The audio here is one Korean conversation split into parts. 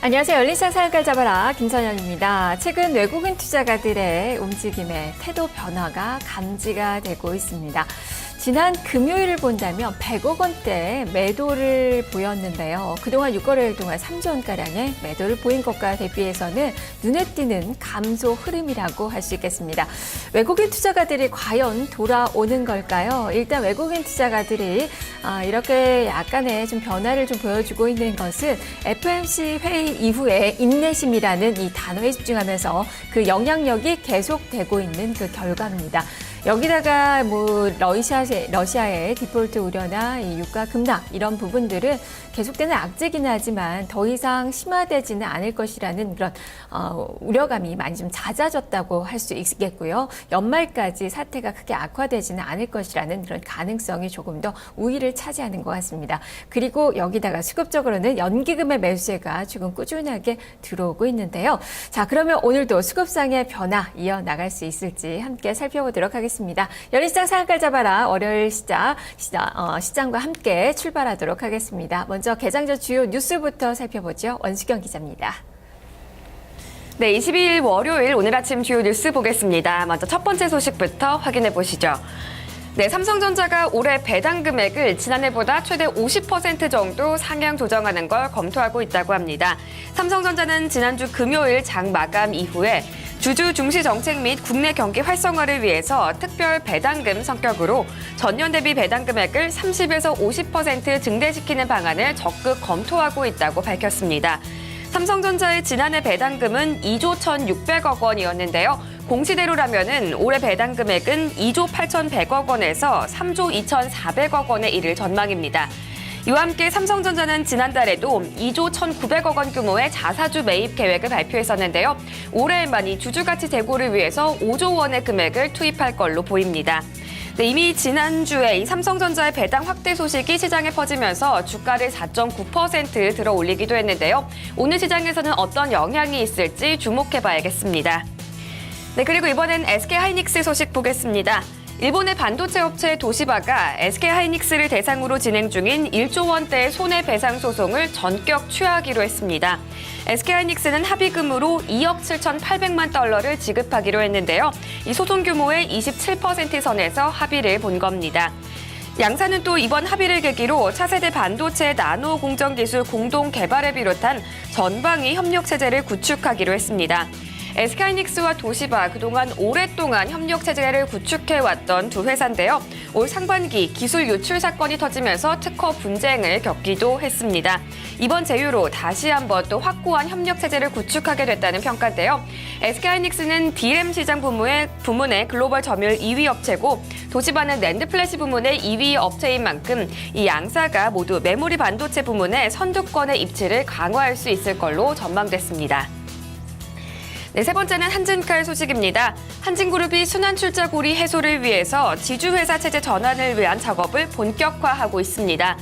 안녕하세요. 열린시장 사연가 잡아라 김선영입니다. 최근 외국인 투자가들의 움직임에 태도 변화가 감지가 되고 있습니다. 지난 금요일을 본다면 100억 원대 매도를 보였는데요. 그동안 6거래일 동안 3조 원가량의 매도를 보인 것과 대비해서는 눈에 띄는 감소 흐름이라고 할 수 있겠습니다. 외국인 투자가들이 과연 돌아오는 걸까요? 일단 외국인 투자가들이 이렇게 약간의 좀 변화를 좀 보여주고 있는 것은 FOMC 회의 이후에 인내심이라는 이 단어에 집중하면서 그 영향력이 계속되고 있는 그 결과입니다. 여기다가 러시아의 디폴트 우려나 이 유가 급락 이런 부분들은 계속되는 악재긴 하지만 더 이상 심화되지는 않을 것이라는 그런 우려감이 많이 좀 잦아졌다고 할 수 있겠고요. 연말까지 사태가 크게 악화되지는 않을 것이라는 그런 가능성이 조금 더 우위를 차지하는 것 같습니다. 그리고 여기다가 수급적으로는 연기금의 매수세가 지금 꾸준하게 들어오고 있는데요. 자, 그러면 오늘도 수급상의 변화 이어나갈 수 있을지 함께 살펴보도록 하겠습니다. 열린시장 사연가 잡아라 월요일 시장과 함께 출발하도록 하겠습니다. 먼저 개장 전 주요 뉴스부터 살펴보죠. 원수경 기자입니다. 네, 22일 월요일 오늘 아침 주요 뉴스 보겠습니다. 먼저 첫 번째 소식부터 확인해 보시죠. 네, 삼성전자가 올해 배당 금액을 지난해보다 최대 50% 정도 상향 조정하는 걸 검토하고 있다고 합니다. 삼성전자는 지난주 금요일 장 마감 이후에 주주 중시 정책 및 국내 경기 활성화를 위해서 특별 배당금 성격으로 전년 대비 배당 금액을 30에서 50% 증대시키는 방안을 적극 검토하고 있다고 밝혔습니다. 삼성전자의 지난해 배당금은 2조 1,600억 원이었는데요. 공시대로라면은 올해 배당 금액은 2조 8,100억 원에서 3조 2,400억 원에 이를 전망입니다. 이와 함께 삼성전자는 지난달에도 2조 1,900억 원 규모의 자사주 매입 계획을 발표했었는데요. 올해에만 이 주주가치 제고를 위해서 5조 원의 금액을 투입할 걸로 보입니다. 네, 이미 지난주에 이 삼성전자의 배당 확대 소식이 시장에 퍼지면서 주가를 4.9% 들어 올리기도 했는데요. 오늘 시장에서는 어떤 영향이 있을지 주목해봐야겠습니다. 네, 그리고 이번엔 SK하이닉스 소식 보겠습니다. 일본의 반도체 업체 도시바가 SK하이닉스를 대상으로 진행 중인 1조 원대의 손해배상 소송을 전격 취하하기로 했습니다. SK하이닉스는 합의금으로 2억 7,800만 달러를 지급하기로 했는데요. 이 소송 규모의 27% 선에서 합의를 본 겁니다. 양사는 또 이번 합의를 계기로 차세대 반도체 나노 공정 기술 공동 개발을 비롯한 전방위 협력 체제를 구축하기로 했습니다. SK하이닉스와 도시바 그동안 오랫동안 협력 체제를 구축해왔던 두 회사인데요. 올 상반기 기술 유출 사건이 터지면서 특허 분쟁을 겪기도 했습니다. 이번 제휴로 다시 한번 또 확고한 협력 체제를 구축하게 됐다는 평가인데요. SK하이닉스는 DRAM 시장 부문의 글로벌 점유율 2위 업체고 도시바는 낸드 플래시 부문의 2위 업체인 만큼 이 양사가 모두 메모리 반도체 부문의 선두권의 입지를 강화할 수 있을 걸로 전망됐습니다. 네, 세 번째는 한진칼 소식입니다. 한진그룹이 순환출자 고리 해소를 위해서 지주회사 체제 전환을 위한 작업을 본격화하고 있습니다.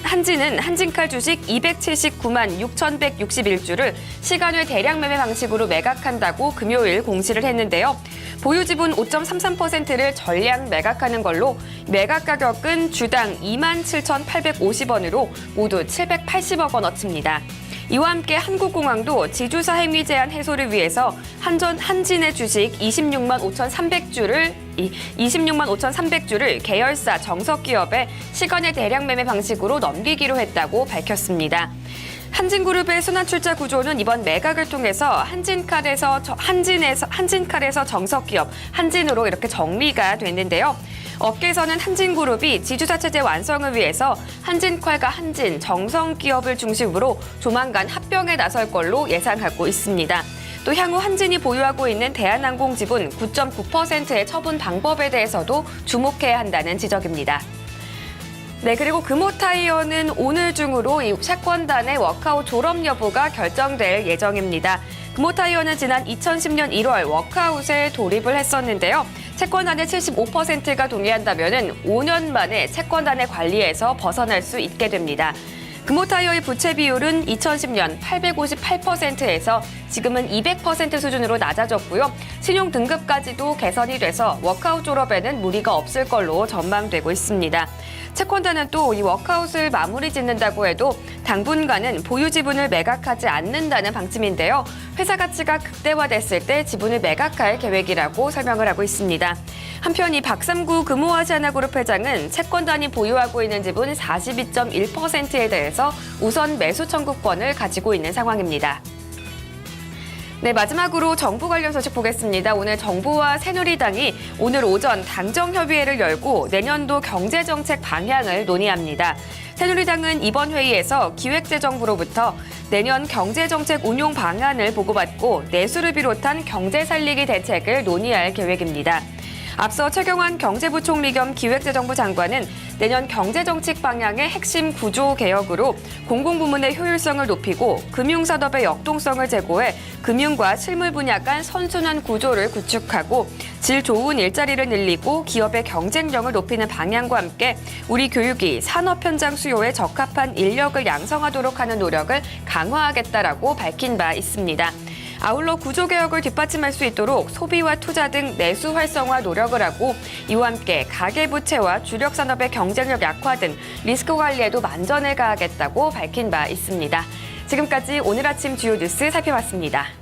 한진은 한진칼 주식 279만 6,161주를 시간외 대량 매매 방식으로 매각한다고 금요일 공시를 했는데요. 보유 지분 5.33%를 전량 매각하는 걸로 매각 가격은 주당 27,850원으로 모두 780억 원어치입니다. 이와 함께 한국공항도 지주사 행위 제한 해소를 위해서 한진의 주식 26만 5,300주를 계열사 정석기업에 시간의 대량 매매 방식으로 넘기기로 했다고 밝혔습니다. 한진그룹의 순환출자 구조는 이번 매각을 통해서 한진칼에서 정석기업 한진으로 이렇게 정리가 됐는데요. 업계에서는 한진그룹이 지주사 체제 완성을 위해서 한진칼과 한진, 정성기업을 중심으로 조만간 합병에 나설 걸로 예상하고 있습니다. 또 향후 한진이 보유하고 있는 대한항공 지분 9.9%의 처분 방법에 대해서도 주목해야 한다는 지적입니다. 네, 그리고 금호타이어는 오늘 중으로 이 채권단의 워크아웃 졸업 여부가 결정될 예정입니다. 금호타이어는 지난 2010년 1월 워크아웃에 돌입을 했었는데요. 채권단의 75%가 동의한다면 5년 만에 채권단의 관리에서 벗어날 수 있게 됩니다. 금호타이어의 부채 비율은 2010년 858%에서 지금은 200% 수준으로 낮아졌고요. 신용 등급까지도 개선이 돼서 워크아웃 졸업에는 무리가 없을 걸로 전망되고 있습니다. 채권단은 또 이 워크아웃을 마무리 짓는다고 해도 당분간은 보유 지분을 매각하지 않는다는 방침인데요. 회사 가치가 극대화됐을 때 지분을 매각할 계획이라고 설명을 하고 있습니다. 한편 이 박삼구 금호아시아나그룹 회장은 채권단이 보유하고 있는 지분 42.1%에 대해서 우선 매수 청구권을 가지고 있는 상황입니다. 네, 마지막으로 정부 관련 소식 보겠습니다. 오늘 정부와 새누리당이 오늘 오전 당정협의회를 열고 내년도 경제정책 방향을 논의합니다. 새누리당은 이번 회의에서 기획재정부로부터 내년 경제정책 운용 방안을 보고받고 내수를 비롯한 경제 살리기 대책을 논의할 계획입니다. 앞서 최경환 경제부총리 겸 기획재정부 장관은 내년 경제정책 방향의 핵심 구조 개혁으로 공공부문의 효율성을 높이고 금융산업의 역동성을 제고해 금융과 실물 분야 간 선순환 구조를 구축하고 질 좋은 일자리를 늘리고 기업의 경쟁력을 높이는 방향과 함께 우리 교육이 산업 현장 수요에 적합한 인력을 양성하도록 하는 노력을 강화하겠다라고 밝힌 바 있습니다. 아울러 구조개혁을 뒷받침할 수 있도록 소비와 투자 등 내수 활성화 노력을 하고 이와 함께 가계부채와 주력산업의 경쟁력 약화 등 리스크 관리에도 만전을 가하겠다고 밝힌 바 있습니다. 지금까지 오늘 아침 주요 뉴스 살펴봤습니다.